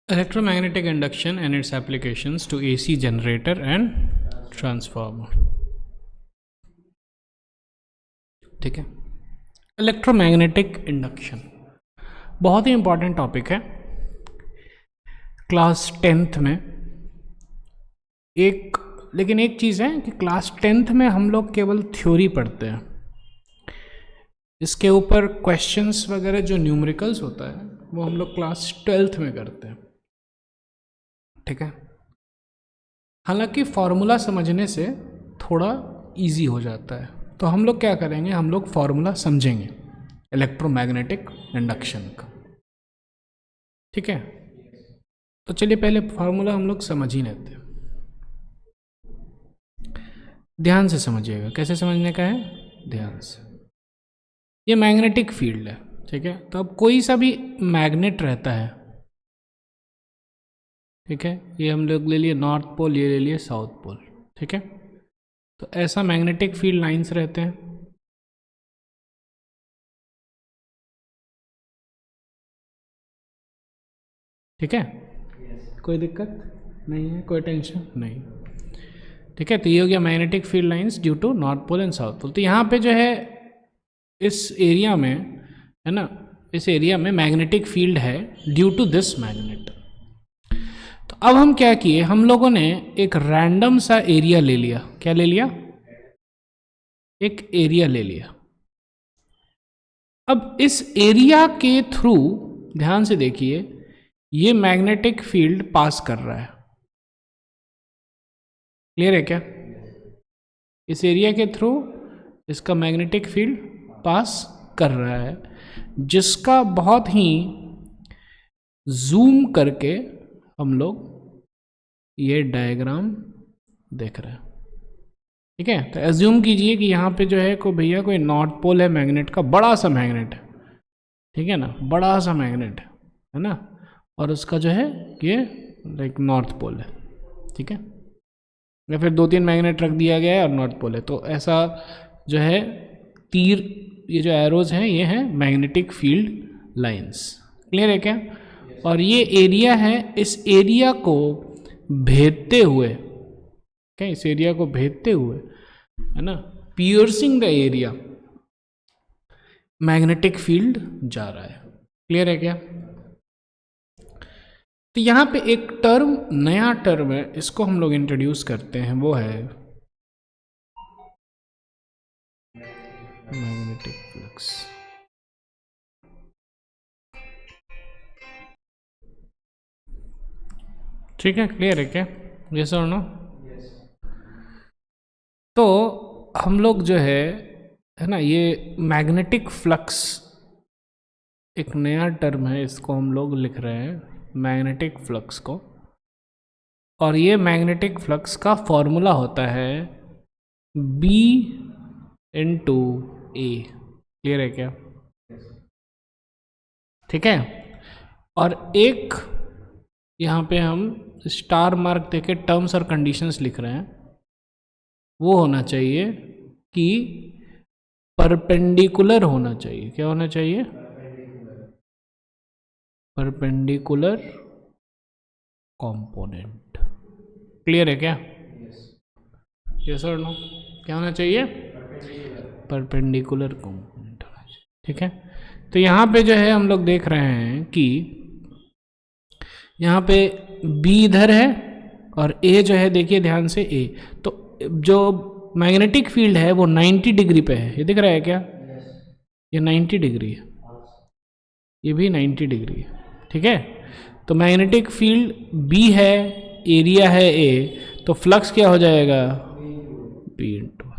Electromagnetic induction and its applications to AC generator and transformer. ठीक है, electromagnetic induction बहुत ही important topic है। Class 10th में लेकिन एक चीज़ है कि क्लास 10th में हम लोग केवल थ्योरी पढ़ते हैं, इसके ऊपर क्वेश्चंस वगैरह जो न्यूमेरिकल्स होता है वो हम लोग क्लास 12th में करते हैं। ठीक है, हालांकि फॉर्मूला समझने से थोड़ा इजी हो जाता है, तो हम लोग क्या करेंगे, हम लोग फॉर्मूला समझेंगे इलेक्ट्रोमैग्नेटिक इंडक्शन का। ठीक है, तो चलिए पहले फॉर्मूला हम लोग समझ ही लेते हैं। ध्यान से समझिएगा, कैसे समझने का है, ध्यान से। ये मैग्नेटिक फील्ड है, ठीक है। तो अब कोई सा भी मैग्नेट रहता है, ठीक है, ये हम लोग ले लिए नॉर्थ पोल, ये ले लिए साउथ पोल, ठीक है। तो ऐसा मैग्नेटिक फील्ड लाइंस रहते हैं। ठीक है, कोई दिक्कत नहीं है, कोई टेंशन नहीं। ठीक है, तो ये हो गया magnetic field lines due to north pole and south pole. तो यहाँ पे जो है इस एरिया में, है ना, इस एरिया में मैग्नेटिक फील्ड है ड्यू टू दिस मैग्नेट। तो अब हम क्या किए, हम लोगों ने एक रैंडम सा एरिया ले लिया। क्या ले लिया, एक एरिया ले लिया। अब इस एरिया के थ्रू ध्यान से देखिए, ये मैग्नेटिक फील्ड पास कर रहा है। क्लियर है क्या, इस एरिया के थ्रू इसका मैग्नेटिक फील्ड पास कर रहा है, जिसका बहुत ही जूम करके हम लोग ये डायग्राम देख रहे हैं। ठीक है, तो एज्यूम कीजिए कि यहाँ पे जो है भैया कोई नॉर्थ पोल है मैग्नेट का, बड़ा सा मैग्नेट है, ठीक है ना, बड़ा सा मैग्नेट है ना, और उसका जो है ये लाइक नॉर्थ पोल है। ठीक है, या फिर 2-3 मैग्नेट रख दिया गया है और नॉर्थ पोल है। तो ऐसा जो है तीर, ये जो एरोज हैं ये हैं मैग्नेटिक फील्ड लाइंस। क्लियर है क्या, और ये एरिया है, इस एरिया को भेदते हुए, क्या, इस एरिया को भेदते हुए, है ना, piercing the area, magnetic field जा रहा है। क्लियर है क्या, तो यहां पे एक टर्म, नया टर्म है, इसको हम लोग इंट्रोड्यूस करते हैं, वो है मैग्नेटिक फ्लक्स। ठीक है, क्लियर है क्या, यस और नो। तो हम लोग जो है ना, ये मैग्नेटिक फ्लक्स एक नया टर्म है, इसको हम लोग लिख रहे हैं मैग्नेटिक फ्लक्स को, और ये मैग्नेटिक फ्लक्स का फॉर्मूला होता है B इंटू ए। क्लियर है क्या, ठीक है। और एक यहाँ पे हम स्टार मार्क देके टर्म्स और कंडीशंस लिख रहे हैं, वो होना चाहिए कि परपेंडिकुलर होना चाहिए। क्या होना चाहिए, परपेंडिकुलर कंपोनेंट। क्लियर है क्या, यस और नो, क्या होना चाहिए, परपेंडिकुलर कंपोनेंट होना चाहिए। ठीक है, तो यहाँ पे जो है हम लोग देख रहे हैं कि यहाँ पे B इधर है और A जो है, देखिए ध्यान से A, तो जो मैग्नेटिक फील्ड है वो 90 डिग्री पे है, ये दिख रहा है क्या, ये 90 डिग्री है, ये भी 90 डिग्री है। ठीक है, तो मैग्नेटिक फील्ड B है, एरिया है A, तो फ्लक्स क्या हो जाएगा, B इंटू।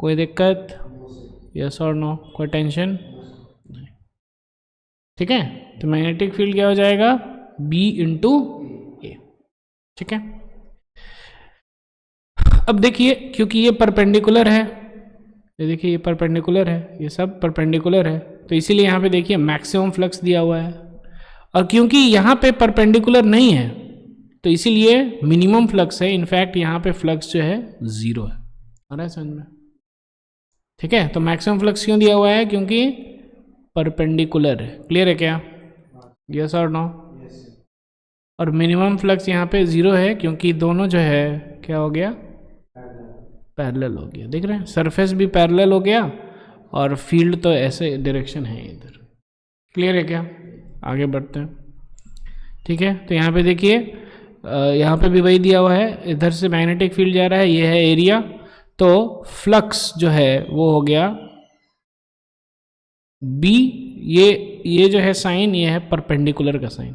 कोई दिक्कत, यस और नो, कोई टेंशन नहीं। ठीक है, तो मैग्नेटिक फील्ड क्या हो जाएगा, B इंटू ए। ठीक है, अब देखिए क्योंकि ये परपेंडिकुलर है, ये देखिए ये परपेंडिकुलर है, ये सब परपेंडिकुलर है, तो इसीलिए यहाँ पे देखिए मैक्सिमम फ्लक्स दिया हुआ है, और क्योंकि यहाँ पे परपेंडिकुलर नहीं है तो इसीलिए मिनिमम फ्लक्स है। इनफैक्ट यहाँ पे फ्लक्स जो है 0 है, आ रहा है समझ में। ठीक है, तो मैक्सिमम फ्लक्स क्यों दिया हुआ है, क्योंकि परपेंडिकुलर है। क्लियर है क्या, यस और नो, और मिनिमम फ्लक्स यहाँ पे 0 है क्योंकि दोनों जो है क्या हो गया, पैरेलल हो गया। देख रहे हैं, सरफेस भी पैरेलल हो गया और फील्ड तो ऐसे डायरेक्शन है इधर। क्लियर है क्या? आगे बढ़ते हैं। ठीक है, तो यहाँ पे देखिए, यहाँ पे भी वही दिया हुआ है, इधर से मैग्नेटिक फील्ड जा रहा है, ये है एरिया, तो फ्लक्स जो है वो हो गया B। ये जो है साइन, ये है परपेंडिकुलर का साइन,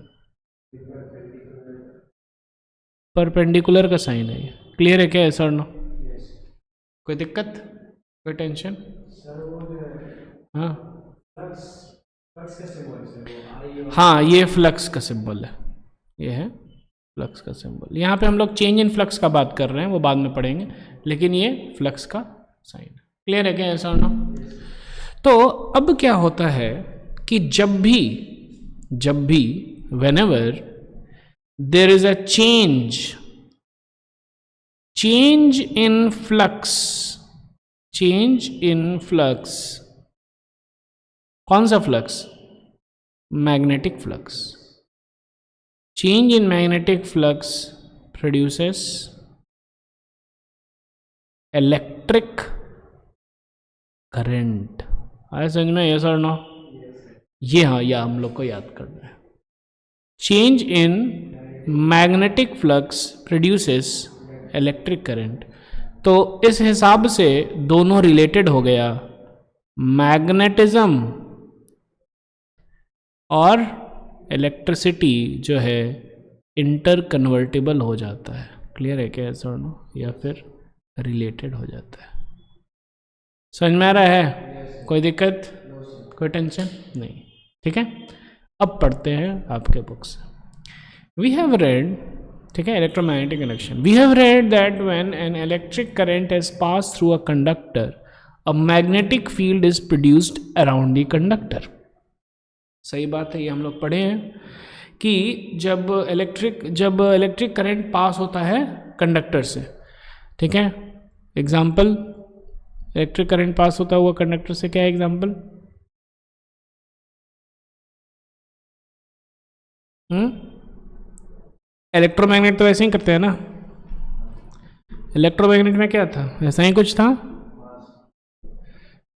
परपेंडिकुलर का साइन है ये। क्लियर है क्या? ऐसा और नो? कोई दिक्कत, कोई टेंशन? हाँ हाँ, ये फ्लक्स का सिंबल है, ये है फ्लक्स का सिंबल। यहाँ पे हम लोग चेंज इन फ्लक्स का बात कर रहे हैं, वो बाद में पढ़ेंगे, लेकिन ये फ्लक्स का साइन है। क्लियर है क्या? ऐसा ना? तो अब क्या होता है कि जब भी whenever there is a change in flux, कौन सा flux? Magnetic flux. Change in magnetic flux produces electric current. आया समझ में? यस और नो? ये हाँ, यह हम लोग को याद करना है। Change in magnetic flux produces electric current. तो इस हिसाब से दोनों रिलेटेड हो गया, मैग्नेटिज्म और इलेक्ट्रिसिटी जो है इंटर कन्वर्टिबल हो जाता है। क्लियर है क्या? ऐसा नो? या फिर रिलेटेड हो जाता है। समझ में आ रहा है? कोई दिक्कत, कोई टेंशन नहीं? ठीक है, अब पढ़ते हैं आपके बुक से। वी हैव रेड, ठीक है, electromagnetic induction. We have read that when an electric current has pass through a conductor, a magnetic field is produced around the conductor. सही बात है, ये हम लोग पढ़े हैं कि जब इलेक्ट्रिक करंट पास होता है कंडक्टर से, ठीक है, एग्जाम्पल, इलेक्ट्रिक करंट पास होता हुआ कंडक्टर से, क्या है एग्जाम्पल? इलेक्ट्रोमैग्नेट तो ऐसे ही करते हैं ना। इलेक्ट्रोमैग्नेट में क्या था? ऐसा ही कुछ था,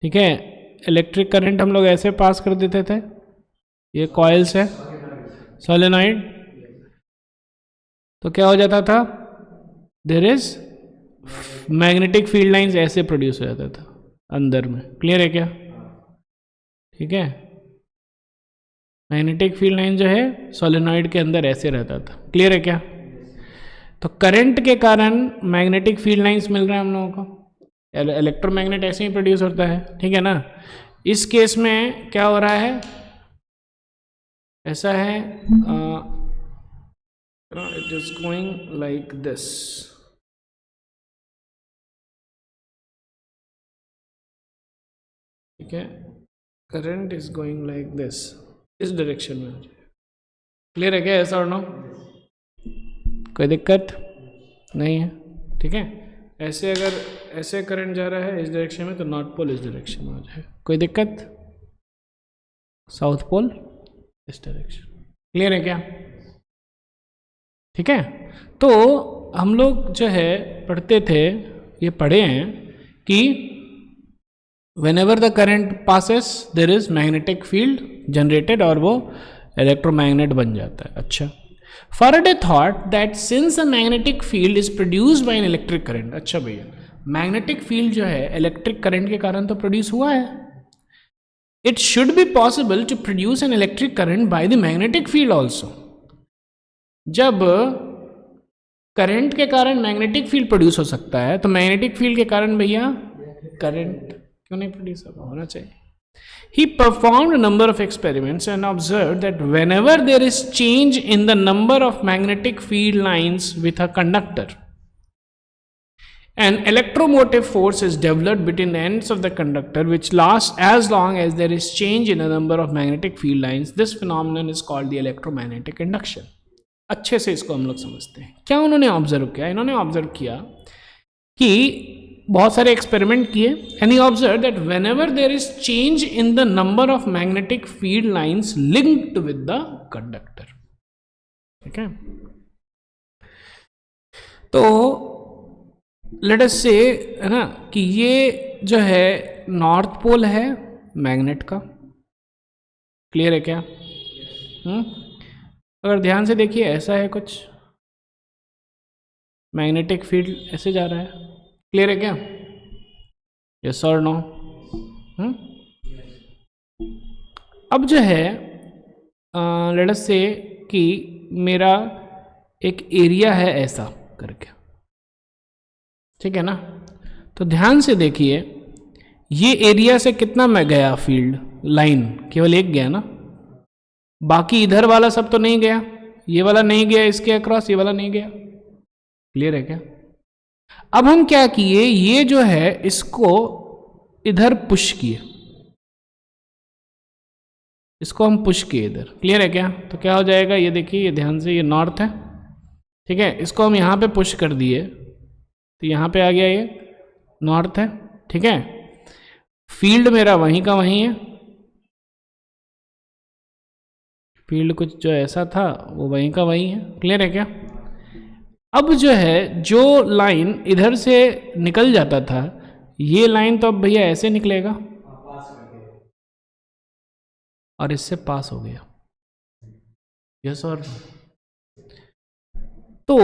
ठीक है। इलेक्ट्रिक करंट हम लोग ऐसे पास कर देते थे, ये कॉइल्स है, सोलेनॉइड, तो क्या हो जाता था? There is magnetic field lines ऐसे प्रोड्यूस हो जाता था अंदर में। क्लियर है क्या? ठीक है, मैग्नेटिक फील्ड लाइन जो है सोलेनॉइड के अंदर ऐसे रहता था। क्लियर है क्या? तो करंट के कारण मैग्नेटिक फील्ड लाइंस मिल रहा है हम लोगों को, इलेक्ट्रोमैग्नेट ऐसे ही प्रोड्यूस होता है, ठीक है ना। इस केस में क्या हो रहा है? ऐसा है, it is going like this, ठीक है, current is going like this, इस डायरेक्शन में। क्लियर है क्या? ऐसा और नो? कोई दिक्कत नहीं है, ठीक है। ऐसे अगर ऐसे करंट जा रहा है इस डायरेक्शन में, तो नॉर्थ पोल इस डायरेक्शन में आ जाए, कोई दिक्कत, साउथ पोल इस डायरेक्शन। क्लियर है क्या? ठीक है, तो हम लोग जो है पढ़ते थे, ये पढ़े हैं कि whenever the current passes there is magnetic field generated और वो इलेक्ट्रोमैग्नेट बन जाता है। अच्छा, Faraday thought that since a magnetic field is produced by an electric current, अच्छा भैया, मैग्नेटिक फील्ड जो है इलेक्ट्रिक करंट के कारण तो प्रोड्यूस हुआ है, it should be possible to produce an electric current by the magnetic field also। जब करंट के कारण मैग्नेटिक फील्ड प्रोड्यूस हो सकता है, तो मैग्नेटिक फील्ड के कारण भैया करंट क्यों नहीं प्रोड्यूस होना चाहिए? He performed a number of experiments and observed that whenever there is change in the number of magnetic field lines with a conductor, an electromotive force is developed between the ends of the conductor which lasts as long as there is change in the number of magnetic field lines. This phenomenon is called the electromagnetic induction। अच्छे से इसको हम लोग समझते हैं। क्या उन्होंने observe किया? इन्होंने ऑब्जर्व किया कि बहुत सारे एक्सपेरिमेंट किए, and he observe that whenever there is change in the number of magnetic field lines linked with the conductor, ठीक है। तो लेट अस से, है ना, कि ये जो है नॉर्थ पोल है मैग्नेट का। क्लियर है क्या? अगर ध्यान से देखिए, ऐसा है कुछ, मैग्नेटिक फील्ड ऐसे जा रहा है। क्लियर है क्या? यस और नो? अब जो है लेट अस से कि मेरा एक एरिया है ऐसा करके, ठीक है ना। तो ध्यान से देखिए, ये एरिया से कितना मैं गया फील्ड लाइन, केवल एक गया ना, बाकी इधर वाला सब तो नहीं गया, ये वाला नहीं गया इसके अक्रॉस, ये वाला नहीं गया। क्लियर है क्या? अब हम क्या किए, ये जो है इसको इधर पुश किए, इसको हम पुश किए इधर। क्लियर है क्या? तो क्या हो जाएगा, ये देखिए, ये ध्यान से, ये नॉर्थ है, ठीक है, इसको हम यहाँ पे पुश कर दिए तो यहाँ पे आ गया, ये नॉर्थ है, ठीक है। फील्ड मेरा वहीं का वहीं है, फील्ड कुछ जो ऐसा था वो वहीं का वहीं है। क्लियर है क्या? अब जो है, जो लाइन इधर से निकल जाता था, ये लाइन तो अब भैया ऐसे निकलेगा और इससे पास हो गया। यस और नो? तो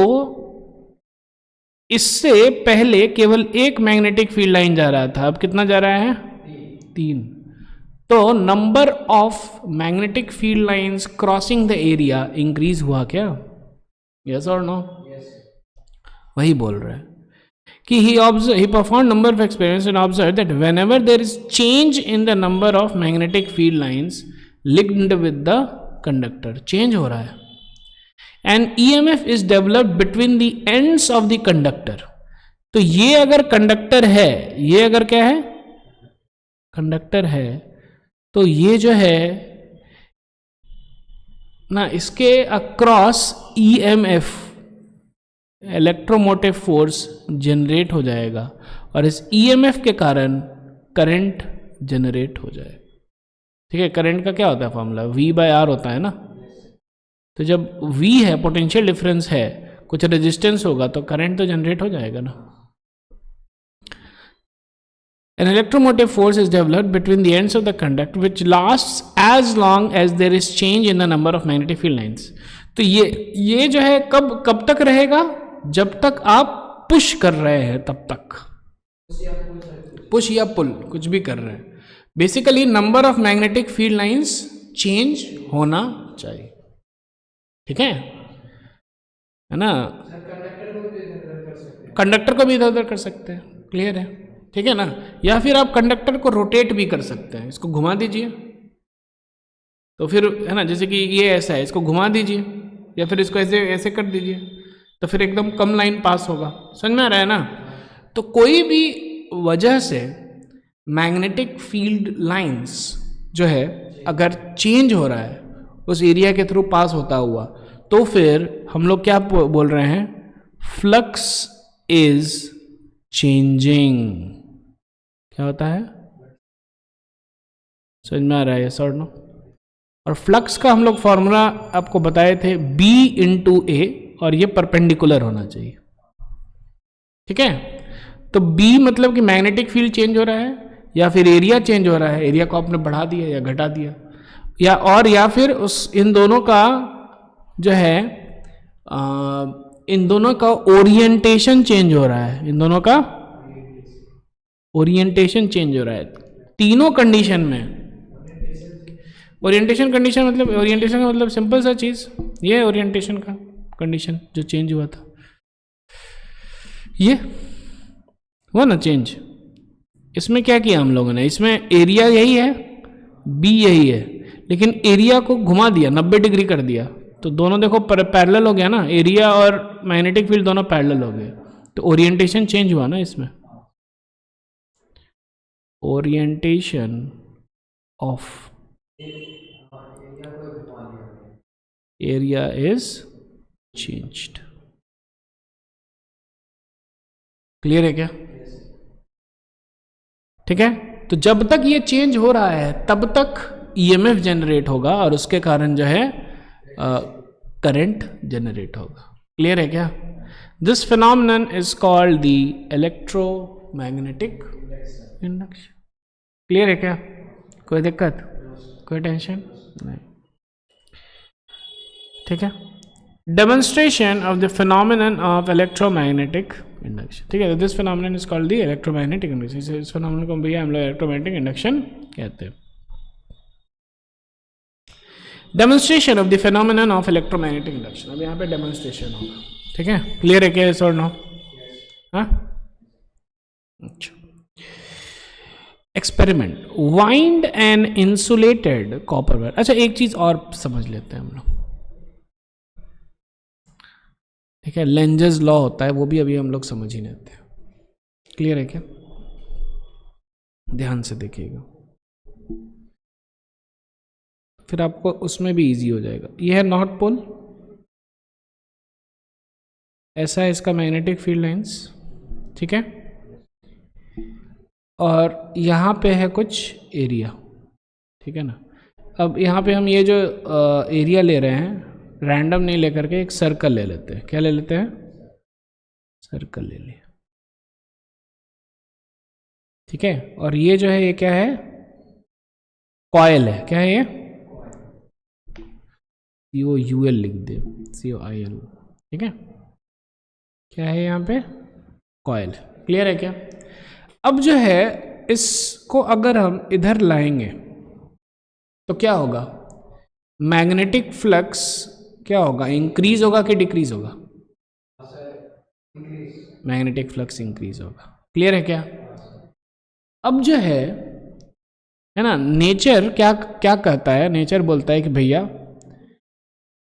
इससे पहले केवल एक मैग्नेटिक फील्ड लाइन जा रहा था, अब कितना जा रहा है? 3। तो number of magnetic field lines crossing the area increase हुआ क्या? यस और नो? वही बोल रहा है कि he performed number of experiments and observed that whenever there is change in the number of magnetic field lines linked with the conductor, change हो रहा है, and EMF is developed between the ends of the conductor। तो ये अगर conductor है, ये अगर क्या है, कंडक्टर है, तो ये जो है ना, इसके across EMF, electromotive force generate हो जाएगा और इस EMF के कारण करंट जनरेट हो जाएगा। ठीक है, करंट का क्या होता है फॉर्मूला? V/R होता है ना। तो जब V है, पोटेंशियल डिफरेंस है, कुछ रेजिस्टेंस होगा तो करंट तो जनरेट हो जाएगा ना। An electromotive force is developed between the ends of the conductor which lasts as long as there is change in the number of magnetic field lines। तो ये जो है कब तक रहेगा? जब तक आप पुश कर रहे हैं तब तक, पुश या पुल कुछ भी कर रहे हैं। Basically number of magnetic field lines change होना चाहिए, ठीक है ना। कंडक्टर को भी इधर उधर कर सकते हैं, क्लियर है, ठीक है ना। या फिर आप कंडक्टर को रोटेट भी कर सकते हैं, इसको घुमा दीजिए तो फिर, है ना, जैसे कि ये ऐसा है, इसको घुमा दीजिए या फिर इसको ऐसे ऐसे कर दीजिए तो फिर एकदम कम लाइन पास होगा। समझ में आ रहा है ना। तो कोई भी वजह से मैग्नेटिक फील्ड लाइंस जो है अगर चेंज हो रहा है उस एरिया के थ्रू पास होता हुआ, तो फिर हम लोग क्या बोल रहे हैं? Flux is changing. क्या होता है? समझ में आ रहा है? यस और नो? और फ्लक्स का हम लोग फॉर्मूला आपको बताए थे, B/A, और ये परपेंडिकुलर होना चाहिए, ठीक है। तो B मतलब कि मैग्नेटिक फील्ड चेंज हो रहा है या फिर एरिया चेंज हो रहा है, एरिया को आपने बढ़ा दिया या घटा दिया, या फिर इन दोनों का जो है इन दोनों का ओरिएंटेशन चेंज हो रहा है, इन दोनों का ओरिएंटेशन चेंज हो रहा है। तीनों कंडीशन में ओरिएंटेशन कंडीशन मतलब, ओरिएंटेशन का मतलब सिंपल सा चीज, ये ओरिएंटेशन का कंडीशन जो चेंज हुआ था, ये हुआ ना चेंज। इसमें क्या किया हम लोगों ने? इसमें एरिया यही है, B यही है, लेकिन एरिया को घुमा दिया, 90 डिग्री कर दिया, तो दोनों देखो पैरेलल हो गया ना, एरिया और मैग्नेटिक फील्ड दोनों पैरेलल हो गए, तो ओरिएंटेशन चेंज हुआ ना इसमें। Orientation of area is changed. Clear है क्या? ठीक है। तो जब तक ये चेंज हो रहा है तब तक EMF जनरेट होगा और उसके कारण जो है करंट जनरेट होगा। क्लियर है क्या? This phenomenon is called the electromagnetic induction. Clear है क्या? कोई दिक्कत, कोई टेंशन नहीं, ठीक है। Demonstration of the phenomenon of electromagnetic induction, ठीक है। This phenomenon is called the electromagnetic induction. इस फिनोमिनन को भैया हम लोग इलेक्ट्रोमैग्नेटिक इंडक्शन कहते हैं। Demonstration of the phenomenon of electromagnetic induction, अब यहाँ पे डेमोन्स्ट्रेशन होगा, ठीक है। क्लियर है क्या? यस और नो? हाँ, अच्छा। Experiment, wind and insulated copper wire. अच्छा, एक चीज और समझ लेते हैं हम लोग, ठीक है। लेंजेस लॉ होता है, वो भी अभी हम लोग समझ ही लेते हैं। क्लियर है क्या? ध्यान से देखिएगा, फिर आपको उसमें भी इजी हो जाएगा। यह है नॉर्थ पोल, ऐसा है इसका मैग्नेटिक फील्ड लाइंस, ठीक है। और यहाँ पे है कुछ एरिया, ठीक है ना। अब यहाँ पे हम ये जो एरिया ले रहे हैं, रैंडम नहीं लेकर के एक सर्कल ले लेते हैं। क्या ले लेते हैं? सर्कल ले लिया, ठीक है। और ये जो है, ये क्या है? कॉयल है। क्या है ये? COUL लिख दे, COIL, ठीक है। क्या है यहाँ पे? कॉयल। क्लियर है क्या? अब जो है, इसको अगर हम इधर लाएंगे तो क्या होगा? मैग्नेटिक फ्लक्स क्या होगा? इंक्रीज होगा कि डिक्रीज होगा? मैग्नेटिक फ्लक्स इंक्रीज होगा। क्लियर है क्या? अब जो है ना, नेचर क्या क्या कहता है? नेचर बोलता है कि भैया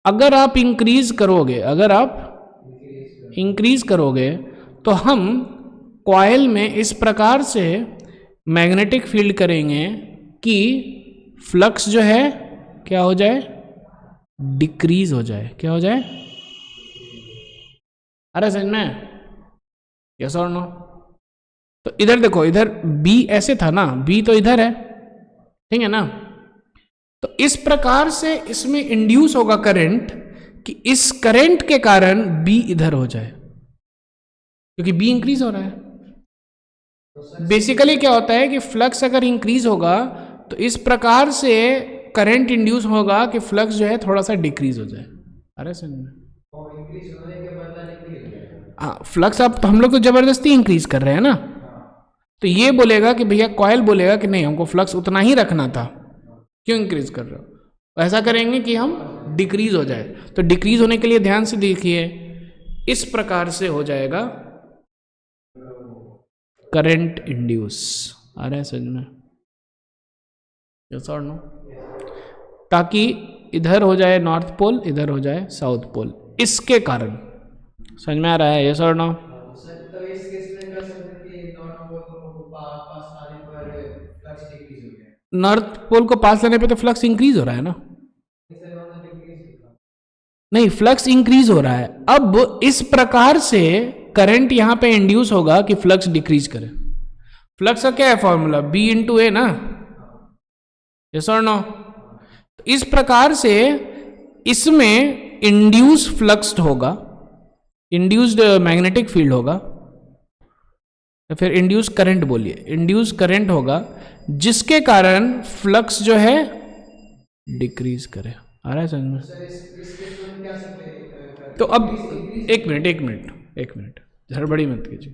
अगर आप इंक्रीज करोगे, अगर आप इंक्रीज करोगे तो हम कॉइल में इस प्रकार से मैग्नेटिक फील्ड करेंगे कि फ्लक्स जो है क्या हो जाए? डिक्रीज हो जाए। क्या हो जाए? अरे समझ में? यस और नो? तो इधर देखो, इधर B ऐसे था ना, B तो इधर है, ठीक है ना। तो इस प्रकार से इसमें इंड्यूस होगा करंट कि इस करंट के कारण B इधर हो जाए, क्योंकि B इंक्रीज हो रहा है। बेसिकली क्या होता है कि फ्लक्स अगर इंक्रीज होगा तो इस प्रकार से करंट इंड्यूस होगा कि फ्लक्स जो है थोड़ा सा डिक्रीज हो जाए। अरे समझ में? हाँ, फ्लक्स अब तो हम लोग तो जबरदस्ती इंक्रीज कर रहे हैं ना। तो ये बोलेगा कि भैया, कॉइल बोलेगा कि नहीं, हमको फ्लक्स उतना ही रखना था, क्यों इंक्रीज कर रहे हो? ऐसा करेंगे कि हम डिक्रीज हो जाए। तो डिक्रीज होने के लिए ध्यान से देखिए, इस प्रकार से हो जाएगा करंट इंड्यूस। आ रहा है समझ में? यस और नो? ताकि इधर हो जाए नॉर्थ पोल, इधर हो जाए साउथ पोल, इसके कारण। समझ में आ रहा है? यस और नो? नॉर्थ पोल को पास लेने पे तो फ्लक्स इंक्रीज हो रहा है ना। नहीं, फ्लक्स इंक्रीज हो रहा है। अब इस प्रकार से करंट यहां पे इंड्यूस होगा कि फ्लक्स डिक्रीज करे। फ्लक्स का क्या है फॉर्मूला? B इंटू ए ना। यस और नो? इस प्रकार से इसमें इंड्यूस फ्लक्स होगा, इंड्यूस्ड मैग्नेटिक फील्ड होगा, तो फिर इंड्यूस करंट बोलिए, इंड्यूस करंट होगा जिसके कारण फ्लक्स जो है डिक्रीज करे। आ रहा है समझ में? तो अब एक मिनट हड़बड़ी मत कीजिए।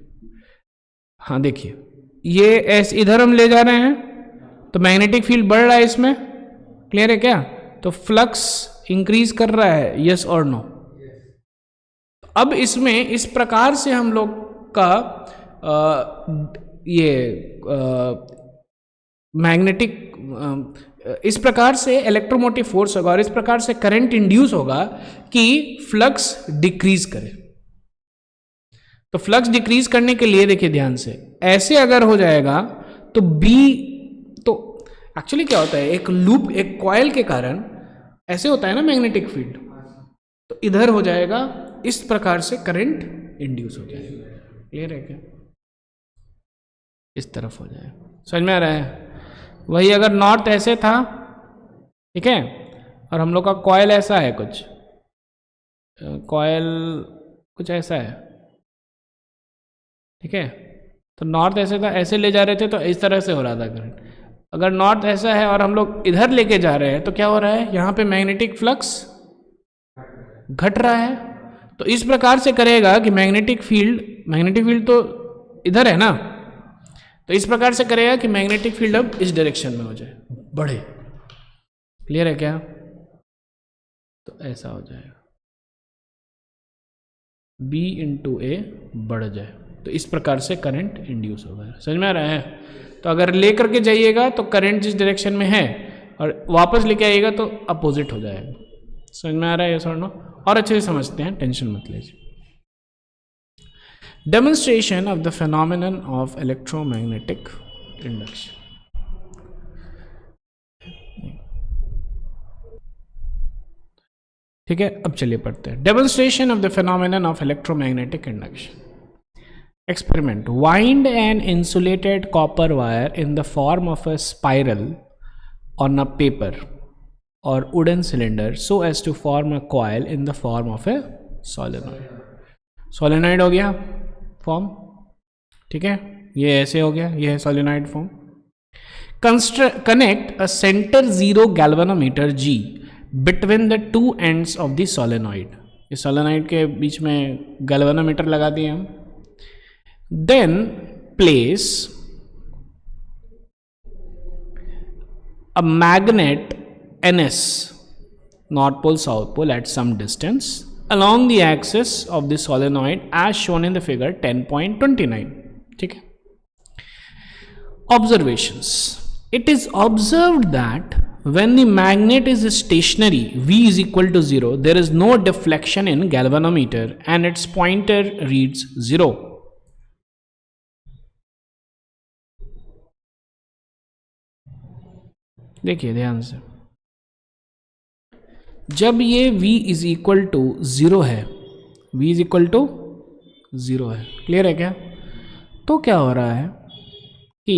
हाँ देखिए, ये ऐसे इधर हम ले जा रहे हैं तो मैग्नेटिक फील्ड बढ़ रहा है इसमें। क्लियर है क्या? तो फ्लक्स इंक्रीज कर रहा है। यस और नो? अब इसमें इस प्रकार से हम लोग का मैग्नेटिक इस प्रकार से इलेक्ट्रोमोटिव फोर्स होगा और इस प्रकार से करंट इंड्यूस होगा कि फ्लक्स डिक्रीज करे। तो फ्लक्स डिक्रीज करने के लिए देखिए ध्यान से, ऐसे अगर हो जाएगा तो B, तो एक्चुअली क्या होता है, एक लूप, एक कॉइल के कारण ऐसे होता है ना मैग्नेटिक फील्ड, तो इधर हो जाएगा, इस प्रकार से करंट इंड्यूस हो जाएगा। क्लियर है क्या? इस तरफ हो जाए। समझ में आ रहा है? वही अगर नॉर्थ ऐसे था, ठीक है, और हम लोग का कॉइल ऐसा है कुछ, कॉयल कुछ ऐसा है, ठीक है। तो नॉर्थ ऐसे था, ऐसे ले जा रहे थे तो इस तरह से हो रहा था करंट। अगर नॉर्थ ऐसा है और हम लोग इधर लेके जा रहे हैं तो क्या हो रहा है, यहाँ पे मैग्नेटिक फ्लक्स घट रहा है। तो इस प्रकार से करेगा कि मैग्नेटिक फील्ड तो इधर है ना, तो इस प्रकार से करेगा कि मैग्नेटिक फील्ड अब इस डायरेक्शन में हो जाए, बढ़े। क्लियर है क्या? तो ऐसा हो जाएगा, B इंटू ए बढ़ जाए, तो इस प्रकार से करंट इंड्यूस होगा। समझ में आ रहा है? तो अगर ले करके जाइएगा तो करंट जिस डायरेक्शन में है और वापस लेके आइएगा तो अपोजिट हो जाएगा। समझ में आ रहा है ये सुनो? और अच्छे से समझते हैं, टेंशन मत लीजिए। Demonstration of the phenomenon of electromagnetic induction. ठीक है, अब चलिए पढ़ते हैं। Demonstration of the phenomenon of electromagnetic induction. Experiment. Wind an insulated copper wire in the form of a spiral on a paper or wooden cylinder so as to form a coil in the form of a solenoid. Solenoid हो गया form, ठीक है, ये ऐसे हो गया, ये है solenoid form. Connect a center zero galvanometer G between the two ends of the solenoid. इस solenoid के बीच में galvanometer लगा दिए हम। Then place a magnet NS, North Pole, South Pole, at some distance along the axis of the solenoid as shown in the figure 10.29. ठीक है। Observations. It is observed that when the magnet is stationary, V is equal to 0, there is no deflection in galvanometer and its pointer reads 0. देखिए ध्यान से, जब ये V is equal to 0 है, V is equal to 0 है, clear है क्या? तो क्या हो रहा है कि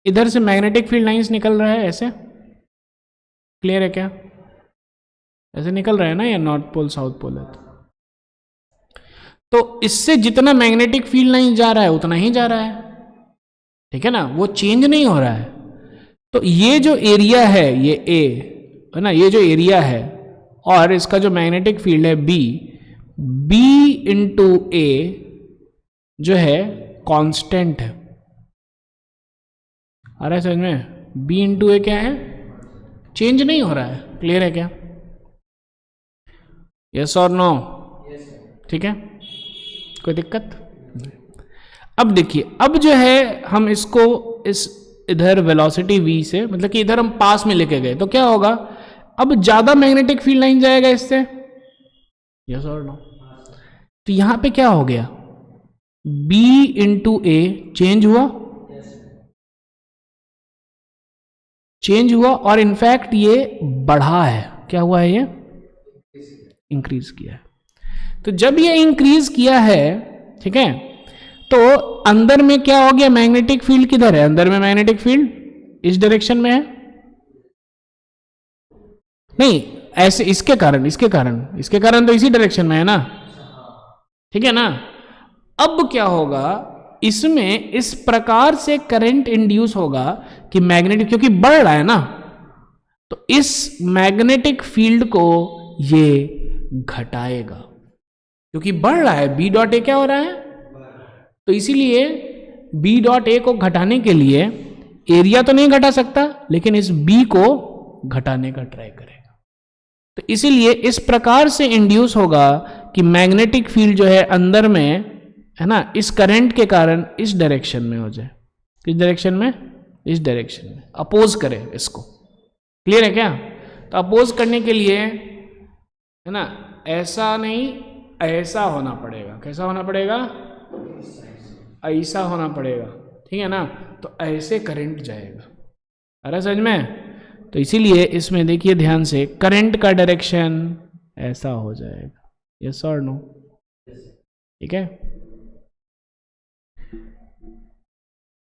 इधर से मैग्नेटिक फील्ड लाइंस निकल रहा है ऐसे, क्लियर है क्या? ऐसे निकल रहा है ना, ये नॉर्थ पोल साउथ पोल है, तो इससे जितना मैग्नेटिक फील्ड लाइन जा रहा है उतना ही जा रहा है, ठीक है ना, वो चेंज नहीं हो रहा है। तो ये जो एरिया है, ये ए है ना, ये जो एरिया है और इसका जो मैग्नेटिक फील्ड है B इंटू ए जो है कांस्टेंट है। आ रहा है समझ में? B इंटू ए क्या है? चेंज नहीं हो रहा है, क्लियर है क्या? यस और नो? ठीक है, कोई दिक्कत? अब देखिए, अब जो है हम इसको इस इधर वेलोसिटी v से, मतलब कि इधर हम पास में लेके गए, तो क्या होगा, अब ज्यादा मैग्नेटिक फील्ड लाइन जाएगा इससे, यस और नो? तो यहां पे क्या हो गया, B इंटू ए चेंज हुआ, चेंज हुआ और इनफैक्ट ये बढ़ा है। क्या हुआ है? ये इंक्रीज किया है। तो जब ये इंक्रीज किया है, ठीक है, तो अंदर में क्या हो गया, मैग्नेटिक फील्ड किधर है? अंदर में मैग्नेटिक फील्ड इस डायरेक्शन में है, नहीं ऐसे, इसके कारण तो इसी डायरेक्शन में है ना, ठीक है ना। अब क्या होगा, इसमें इस प्रकार से करंट इंड्यूस होगा कि मैग्नेटिक, क्योंकि बढ़ रहा है ना, तो इस मैग्नेटिक फील्ड को ये घटाएगा, क्योंकि बढ़ रहा है। B डॉट ए क्या हो रहा है, तो इसीलिए B डॉट ए को घटाने के लिए एरिया तो नहीं घटा सकता, लेकिन इस B को घटाने का ट्राई करेगा। तो इसीलिए इस प्रकार से इंड्यूस होगा कि मैग्नेटिक फील्ड जो है अंदर में है ना, इस करंट के कारण इस डायरेक्शन में हो जाए। किस डायरेक्शन में? इस डायरेक्शन में, अपोज करे इसको। क्लियर है क्या? तो अपोज करने के लिए है ना, ऐसा नहीं ऐसा होना पड़ेगा। कैसा होना पड़ेगा? ऐसा होना पड़ेगा, ठीक है ना। तो ऐसे करंट जाएगा, अरे समझ में? तो इसीलिए इसमें देखिए ध्यान से, करंट का डायरेक्शन ऐसा हो जाएगा, यस और नो? ठीक है,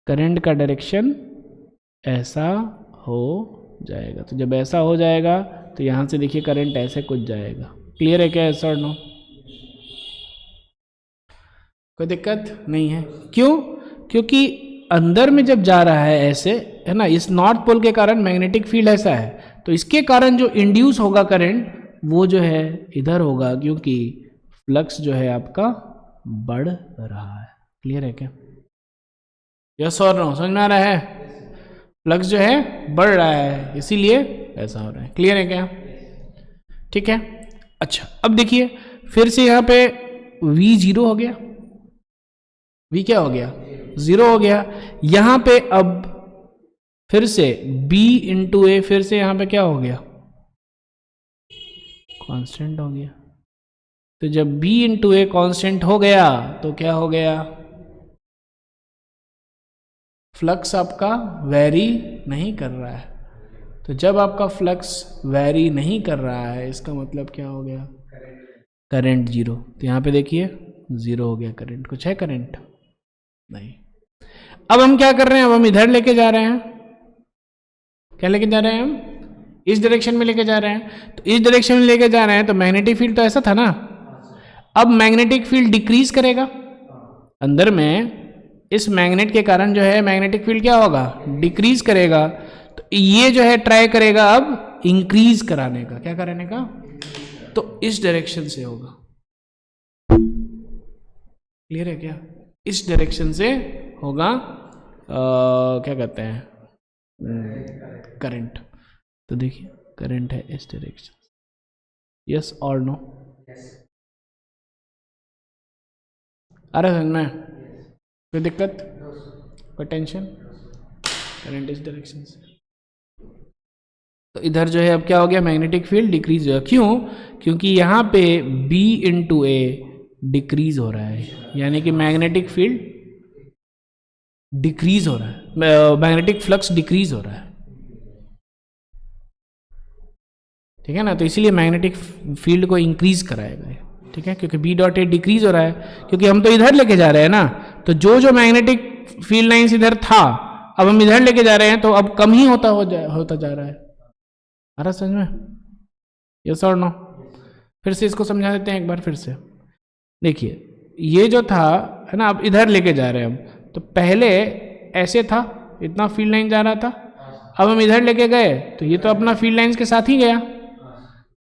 करंट का डायरेक्शन ऐसा हो जाएगा। तो जब ऐसा हो जाएगा तो यहां से देखिए करंट ऐसे कुछ जाएगा, क्लियर है क्या, यस और नो? कोई दिक्कत नहीं है। क्यों? क्योंकि अंदर में जब जा रहा है ऐसे, है ना, इस नॉर्थ पोल के कारण मैग्नेटिक फील्ड ऐसा है, तो इसके कारण जो इंड्यूस होगा करंट वो जो है इधर होगा, क्योंकि फ्लक्स जो है आपका बढ़ रहा है। क्लियर है क्या, यस और नो? समझ में आ रहा है? फ्लक्स जो है बढ़ रहा है, इसीलिए ऐसा हो रहा है। क्लियर है क्या? ठीक है। अच्छा, अब देखिए फिर से यहाँ पे V 0 हो गया, V क्या हो गया, 0 हो गया। यहां पे अब फिर से B इंटू ए, फिर से यहां पे क्या हो गया, कांस्टेंट हो गया। तो जब B इंटू ए कांस्टेंट हो गया तो क्या हो गया, फ्लक्स आपका वेरी नहीं कर रहा है। तो जब आपका फ्लक्स वेरी नहीं कर रहा है, इसका मतलब क्या हो गया, करंट 0। तो यहां पे देखिए 0 हो गया करंट। कुछ है करंट नहीं। अब हम क्या कर रहे हैं, अब हम इधर लेके जा रहे हैं। क्या लेके जा रहे हैं हम, इस डायरेक्शन में लेके जा रहे हैं। तो इस डायरेक्शन में लेके जा रहे हैं तो मैग्नेटिक फील्ड तो ऐसा था ना, अब मैग्नेटिक फील्ड डिक्रीज करेगा अंदर में। इस मैग्नेट के कारण जो है मैग्नेटिक फील्ड क्या होगा, डिक्रीज करेगा। तो ये जो है ट्राई करेगा अब इंक्रीज कराने का। क्या कराने का, तो इस डायरेक्शन से होगा। क्लियर है क्या, इस डायरेक्शन से होगा क्या कहते हैं, करंट। तो देखिए करंट है इस डायरेक्शन, यस और नो? आ रहा है समझ में? कोई दिक्कत, कोई टेंशन? करंट इस डायरेक्शन से, तो इधर जो है अब क्या हो गया, मैग्नेटिक फील्ड डिक्रीज हुआ। क्यों? क्योंकि यहाँ पे B इंटू ए डिक्रीज हो रहा है, यानी कि मैग्नेटिक फील्ड डिक्रीज हो रहा है, मैग्नेटिक फ्लक्स डिक्रीज हो रहा है। ठीक है ना, तो इसीलिए मैग्नेटिक फील्ड को इंक्रीज कराएगा। ठीक है, क्योंकि B डॉट ए डिक्रीज हो रहा है, क्योंकि हम तो इधर लेके जा रहे हैं ना। तो जो मैग्नेटिक फील्ड लाइंस इधर था, अब हम इधर लेके जा रहे हैं, तो अब कम ही होता जा रहा है। आ रहा समझ में, यस और नो? फिर से इसको समझा देते हैं एक बार फिर से। देखिए ये जो था, है ना, अब इधर लेके जा रहे हैं हम। तो पहले ऐसे था, इतना फील्ड लाइन जा रहा था, अब हम इधर लेके गए तो ये तो अपना फील्ड लाइंस के साथ ही गया,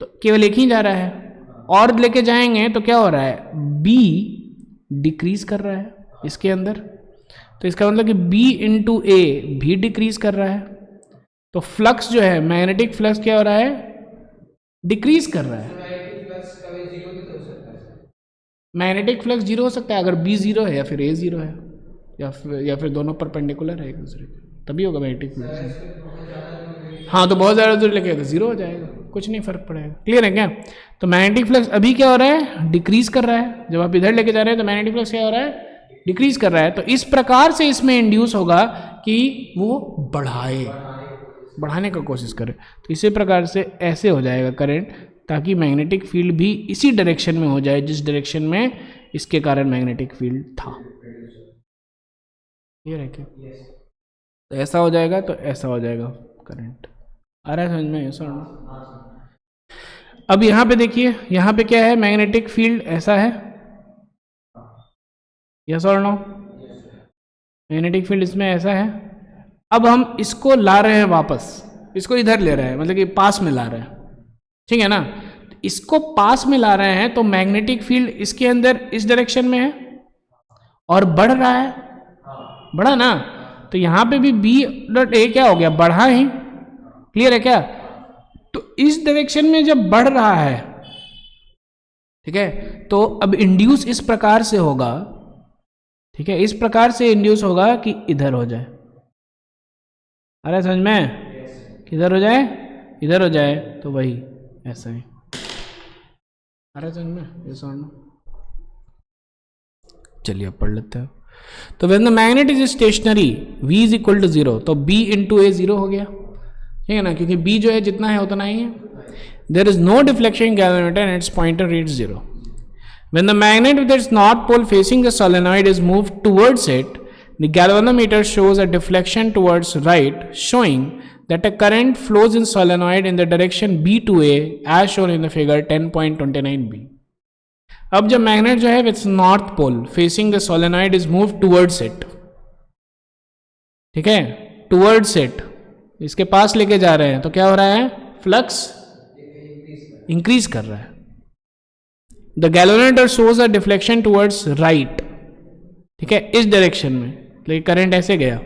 तो केवल एक ही जा रहा है। और लेके जाएंगे तो क्या हो रहा है, B डिक्रीज कर रहा है इसके अंदर। तो इसका मतलब कि B इंटू ए भी डिक्रीज कर रहा है। तो फ्लक्स जो है, मैग्नेटिक फ्लक्स क्या हो रहा है, डिक्रीज कर रहा है। मैग्नेटिक फ्लक्स 0 हो सकता है अगर B 0 है या फिर A 0 है, या फिर दोनों परपेंडिकुलर है एक दूसरे के, तभी होगा मैग्नेटिक फ्लक्स। हाँ, तो बहुत ज़्यादा दूर लेके तो 0 हो जाएगा, कुछ नहीं फर्क पड़ेगा। क्लियर है क्या? तो मैग्नेटिक फ्लक्स अभी क्या हो रहा है, डिक्रीज कर रहा है। जब आप इधर लेके जा रहे हैं तो मैग्नेटिक फ्लक्स क्या हो रहा है, डिक्रीज कर रहा है। तो इस प्रकार से इसमें इंड्यूस होगा कि वो बढ़ाने का कोशिश करे। तो इसी प्रकार से ऐसे हो जाएगा करंट, ताकि मैग्नेटिक फील्ड भी इसी डायरेक्शन में हो जाए जिस डायरेक्शन में इसके कारण मैग्नेटिक फील्ड था। क्लियर है क्या? तो ऐसा हो जाएगा तो ऐसा हो जाएगा करंट। आ रहा है समझ में, ऐसा? अब यहाँ पे देखिए, यहाँ पे क्या है, मैग्नेटिक फील्ड ऐसा है, यस और नो? मैग्नेटिक फील्ड इसमें ऐसा है। अब हम इसको ला रहे हैं वापस, इसको इधर ले रहे हैं, मतलब कि पास में ला रहे हैं। ठीक है ना, इसको पास में ला रहे हैं तो मैग्नेटिक फील्ड इसके अंदर इस डायरेक्शन में है और बढ़ रहा है, बढ़ा ना। तो यहां पे भी B डॉट ए क्या हो गया, बढ़ा ही। क्लियर है क्या? तो इस डायरेक्शन में जब बढ़ रहा है, ठीक है, तो अब इंड्यूस इस प्रकार से होगा। ठीक है, इस प्रकार से इंड्यूस होगा कि इधर हो जाए। अरे समझ में, किधर हो जाए, इधर हो जाए, तो वही ऐसा ही। अरे समझ में, ये सुनना, चलिए अब पढ़ लेते हैं। तो when the magnet is stationary V is equal to 0, तो B इंटू ए 0 हो गया। ठीक है ना, क्योंकि B जो है जितना है उतना ही है। There is no deflection galvanometer and its pointer reads 0. When the magnet with its north pole facing the solenoid is moved towards it, the galvanometer shows a deflection towards right, showing that a current flows in solenoid in the direction B to A as shown in the figure 10.29b. अब जब magnet जो है with north pole facing the solenoid is move towards it, ठीक है, towards it, इसके पास लेके जा रहे हैं, तो क्या हो रहा है, फ्लक्स इंक्रीज कर रहा है. The galvanometer shows a deflection towards right, ठीक है, इस डायरेक्शन में, लेकिन करंट ऐसे गया,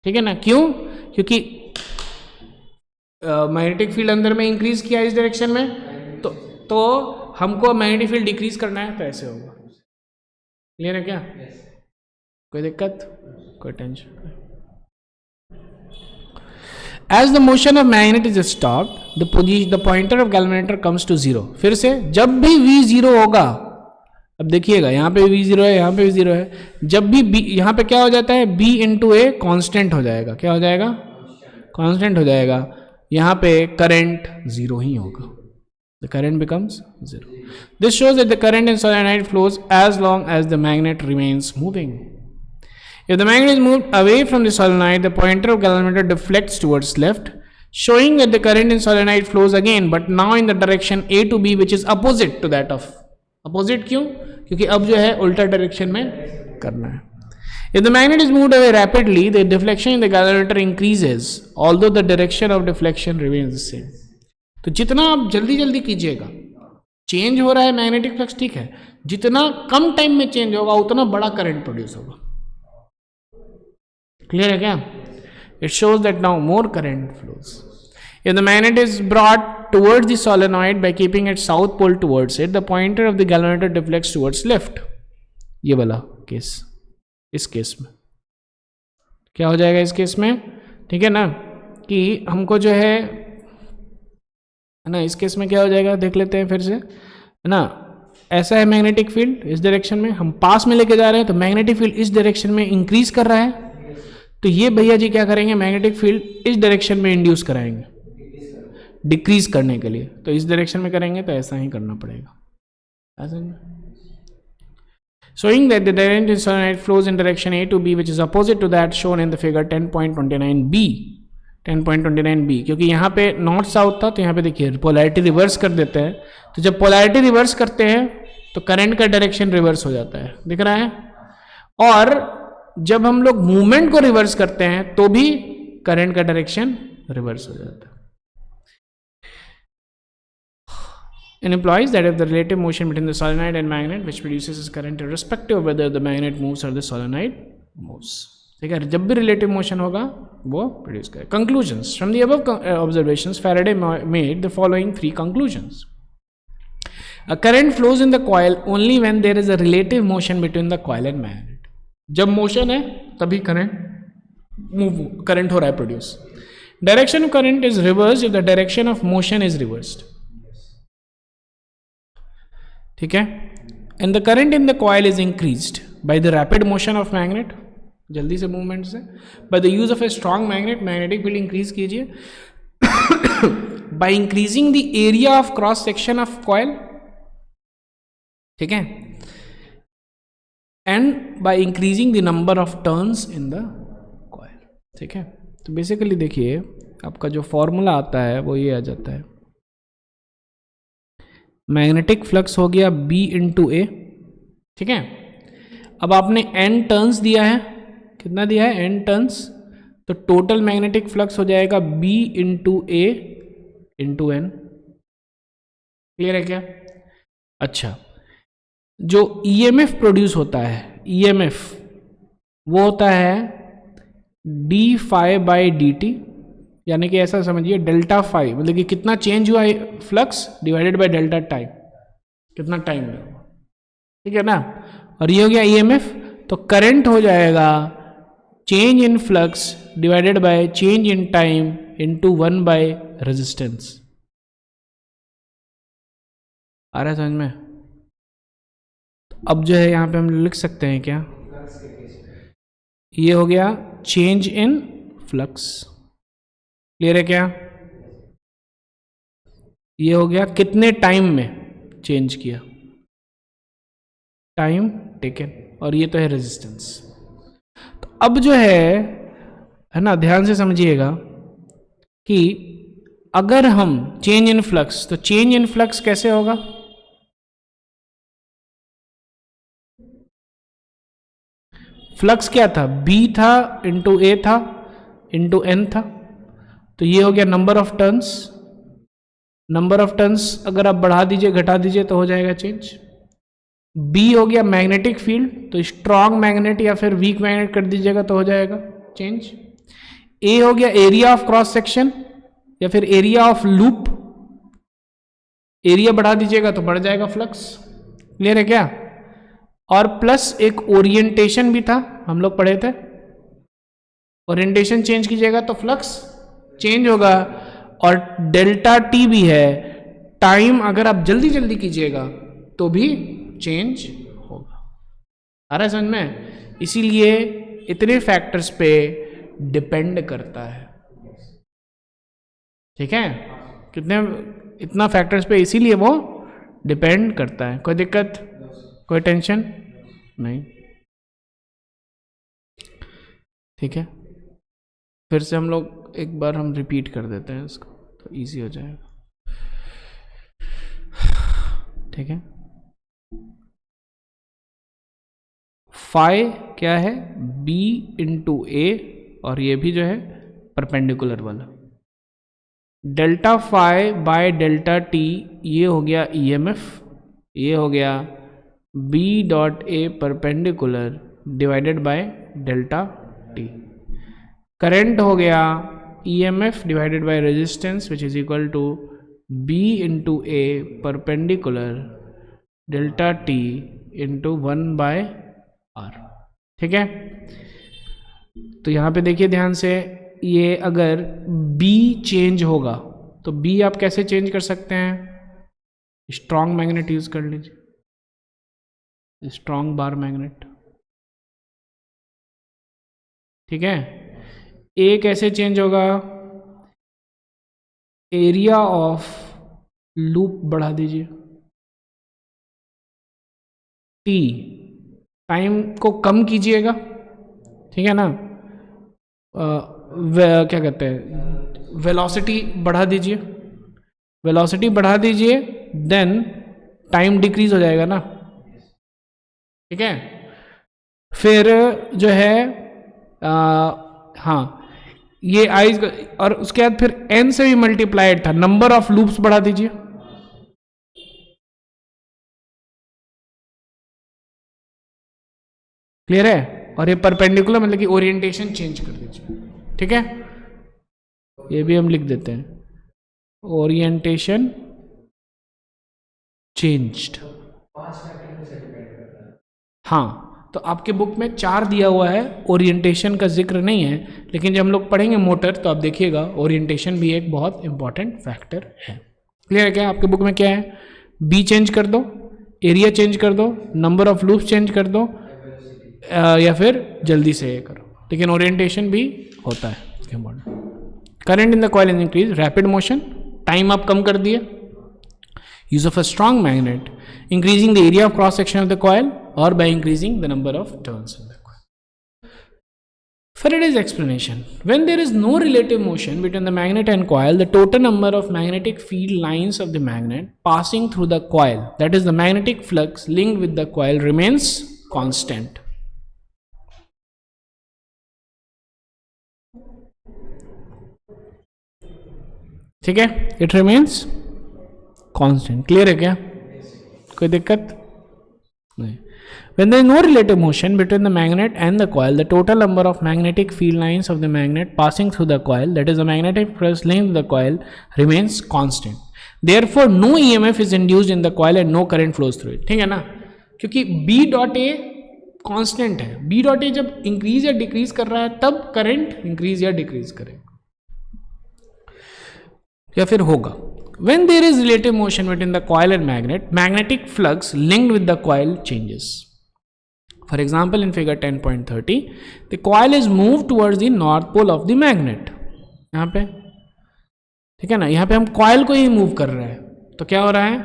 ठीक है ना, क्यों, क्योंकि मैग्नेटिक फील्ड अंदर में इंक्रीज किया इस डायरेक्शन में, तो हमको मैग्नेटिक फील्ड डिक्रीज करना है, तो ऐसे होगा. क्लियर है क्या? कोई दिक्कत, कोई tension? As the motion of magnet is stopped, the pointer of galvanometer comes to 0. फिर से जब भी V 0 होगा, अब देखिएगा यहाँ पे V 0 है, यहाँ पे V 0 है, जब भी B यहाँ पे क्या हो जाता है, B इंटू ए कॉन्स्टेंट हो जाएगा. क्या हो जाएगा, कॉन्स्टेंट हो जाएगा. यहाँ पे करंट 0 ही होगा. The current becomes 0. This shows that the current in solenoid flows as long as the magnet remains moving. If the magnet is moved away from the solenoid, the pointer of galvanometer deflects towards left, showing that the current in solenoid flows again, but now in the direction A to B, which is opposite to that of. Opposite क्यों? क्योंकि अब जो है उल्टा direction में करना है. If the magnet is moved away rapidly, the deflection in the galvanometer increases, although the direction of deflection remains the same. तो जितना आप जल्दी जल्दी कीजिएगा, चेंज हो रहा है मैग्नेटिक फ्लक्स, ठीक है, जितना कम टाइम में चेंज होगा उतना बड़ा करंट प्रोड्यूस होगा. क्लियर है क्या? It shows that now more current flows. If the magnet is brought towards the solenoid by keeping it south pole towards it, the pointer of the galvanometer deflects towards left. ये वाला case, इस case में क्या हो जाएगा, इस case में, ठीक है ना, कि हमको जो है ना, इस केस में क्या हो जाएगा, देख लेते हैं फिर से, है ना. ऐसा है मैग्नेटिक फील्ड इस डायरेक्शन में, हम पास में लेके जा रहे हैं, तो मैग्नेटिक फील्ड इस डायरेक्शन में इंक्रीज कर रहा है, तो ये भैया जी क्या करेंगे, मैग्नेटिक फील्ड इस डायरेक्शन में इंड्यूस कराएंगे डिक्रीज करने के लिए. तो इस डायरेक्शन में करेंगे तो ऐसा ही करना पड़ेगा. Showing that the current in solenoid flows in direction A to B, which is opposite to that shown in the figure 10.29b. 10.29b, क्योंकि यहाँ पे नॉर्थ साउथ था, तो यहाँ पे देखिए पोलैरिटी रिवर्स कर देते हैं. तो जब पोलैरिटी रिवर्स करते हैं तो करंट का डायरेक्शन रिवर्स हो जाता है, दिख रहा है. और जब हम लोग मूवमेंट को रिवर्स करते हैं तो भी करंट का डायरेक्शन रिवर्स हो जाता है. It implies that if the relative motion between the solenoid and magnet which produces this current irrespective of whether the magnet moves or the solenoid moves, ठीक है, जब भी रिलेटिव मोशन होगा वो प्रोड्यूस करे. Conclusions from the above observations, Faraday made the following 3 conclusions. A current flows in the coil only when there is a relative motion between the coil and magnet. जब motion है तभी current हो रहा है produce. Direction of current is reversed if the direction of motion is reversed, ठीक है. And the current in the coil is increased by the rapid motion of magnet, जल्दी से मूवमेंट से, by the use of a strong magnet, magnetic field increase कीजिए by increasing the area of cross section of coil, ठीक है, and by increasing the number of turns in the coil, ठीक है. तो basically देखिए आपका जो फॉर्मूला आता है वो ये आ जाता है, मैग्नेटिक फ्लक्स हो गया B इंटू ए, ठीक है. अब आपने n टर्न्स दिया है, कितना दिया है, n टर्न्स, तो टोटल मैग्नेटिक फ्लक्स हो जाएगा B इंटू ए इंटू एन. क्लियर है क्या? अच्छा, जो EMF प्रोड्यूस होता है, EMF वो होता है d phi by D T, यानी कि ऐसा समझिए डेल्टा फाई, मतलब कि कितना चेंज हुआ है flux divided by delta time, कितना टाइम में, ठीक है ना. और ये हो गया EMF, तो करंट हो जाएगा change in flux divided by change in time into 1 by resistance. आ रहा है समझ में? अब जो है यहाँ पे हम लिख सकते हैं क्या, ये हो गया चेंज इन फ्लक्स. क्लियर है क्या? ये हो गया कितने टाइम में चेंज किया, टाइम टेकन, और ये तो है रेजिस्टेंस. तो अब जो है ना, ध्यान से समझिएगा, कि अगर हम चेंज इन फ्लक्स, तो चेंज इन फ्लक्स कैसे होगा? फ्लक्स क्या था? B था इंटू A था इंटू N था, तो ये हो गया number of turns. Number of turns अगर आप बढ़ा दीजिए घटा दीजिए तो हो जाएगा चेंज। B हो गया मैग्नेटिक फील्ड, तो स्ट्रॉन्ग मैग्नेट या फिर वीक मैग्नेट कर दीजिएगा तो हो जाएगा चेंज। A हो गया एरिया ऑफ क्रॉस सेक्शन या फिर एरिया ऑफ लूप, एरिया बढ़ा दीजिएगा तो बढ़ जाएगा फ्लक्स। क्लियर है क्या? और प्लस एक ओरिएंटेशन भी था, हम लोग पढ़े थे, ओरिएंटेशन चेंज कीजिएगा तो फ्लक्स चेंज होगा। और डेल्टा टी भी है, टाइम अगर आप जल्दी जल्दी कीजिएगा तो भी चेंज होगा। आ रहा है समझ में? इसीलिए इतने फैक्टर्स पे डिपेंड करता है। ठीक है, कितने इतना फैक्टर्स पे इसीलिए वो डिपेंड करता है। कोई दिक्कत, कोई टेंशन नहीं? ठीक है, फिर से हम लोग एक बार हम रिपीट कर देते हैं इसको तो इजी हो जाएगा। ठीक है, फाई क्या है? B इंटू A, और ये भी जो है परपेंडिकुलर वाला। Delta phi by delta T, ये हो गया EMF, ये हो गया B dot A perpendicular divided by delta T. Current हो गया EMF divided by resistance which is equal to B into A perpendicular delta T into 1/R। ठीक है, तो यहाँ पे देखिए ध्यान से, ये अगर B चेंज होगा तो B आप कैसे चेंज कर सकते हैं? स्ट्रॉन्ग मैग्नेट यूज कर लीजिए, स्ट्रॉन्ग बार मैग्नेट। ठीक है, A कैसे चेंज होगा? एरिया ऑफ लूप बढ़ा दीजिए, T टाइम को कम कीजिएगा। ठीक है ना, क्या कहते हैं, वेलोसिटी बढ़ा दीजिए, वेलोसिटी बढ़ा दीजिए, देन टाइम डिक्रीज हो जाएगा ना। ठीक है, फिर जो है हाँ, ये आई, और उसके बाद फिर n से भी मल्टीप्लाइड था, नंबर ऑफ लूप्स बढ़ा दीजिए। क्लियर है? और ये परपेंडिकुलर मतलब कि ओरिएंटेशन चेंज कर दीजिए। ठीक है, ये भी हम लिख देते हैं, ओरिएंटेशन चेंज्ड। हाँ, तो आपके बुक में 4 दिया हुआ है, ओरिएंटेशन का जिक्र नहीं है, लेकिन जब हम लोग पढ़ेंगे मोटर तो आप देखिएगा ओरिएंटेशन भी एक बहुत इंपॉर्टेंट फैक्टर है। क्लियर है क्या? आपके बुक में क्या है? B चेंज कर दो, एरिया चेंज कर दो, नंबर ऑफ लूप्स चेंज कर दो, या फिर जल्दी से ये करो, लेकिन ओरिएंटेशन भी होता है। Current in the coil increase, rapid motion, time आप कम कर दिए, use of a strong magnet, increasing the area of cross section of the coil or by increasing the number of turns in the coil. Faraday's explanation: when there is no relative motion between the magnet and coil, the total number of magnetic field lines of the magnet passing through the coil, that is the magnetic flux linked with the coil, remains constant. ठीक है, it remains constant. Clear है क्या? कोई दिक्कत नहीं? When there is no relative motion between the magnet and the coil, the total number of magnetic field lines of the magnet passing through the coil, that is the magnetic flux linked to the coil, remains constant. Therefore, no EMF is induced in the coil and no current flows through it. ठीक है ना, क्योंकि B dot a constant है। B dot A जब increase या decrease कर रहा है तब करंट इंक्रीज या डिक्रीज करेगा या फिर होगा। When there is relative motion between the coil and magnet, magnetic flux linked with the coil changes. For example, in figure 10.30, the coil is moved towards the north pole of the magnet. यहाँ पे ठीक है ना, यहाँ पे हम coil को ही move कर रहे हैं, तो क्या हो रहा है?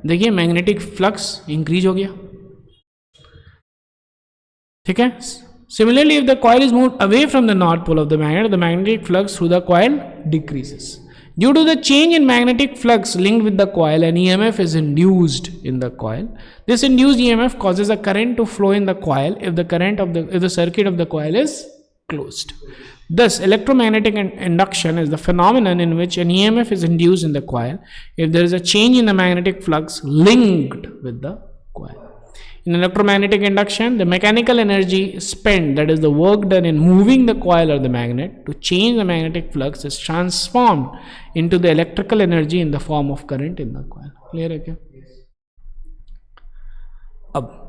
देखिए मैग्नेटिक फ्लक्स इंक्रीज हो गया। ठीक है, Similarly, if the coil is moved away from the north pole of the magnetic flux through the coil decreases. Due to the change in magnetic flux linked with the coil, an EMF is induced in the coil. This induced EMF causes a current to flow in the coil if the circuit of the coil is closed. Thus, electromagnetic induction is the phenomenon in which an EMF is induced in the coil if there is a change in the magnetic flux linked with the coil. In electromagnetic induction, the mechanical energy spent, that is the work done in moving the coil or the magnet to change the magnetic flux, is transformed into the electrical energy in the form of current in the coil. Clear है क्या? अब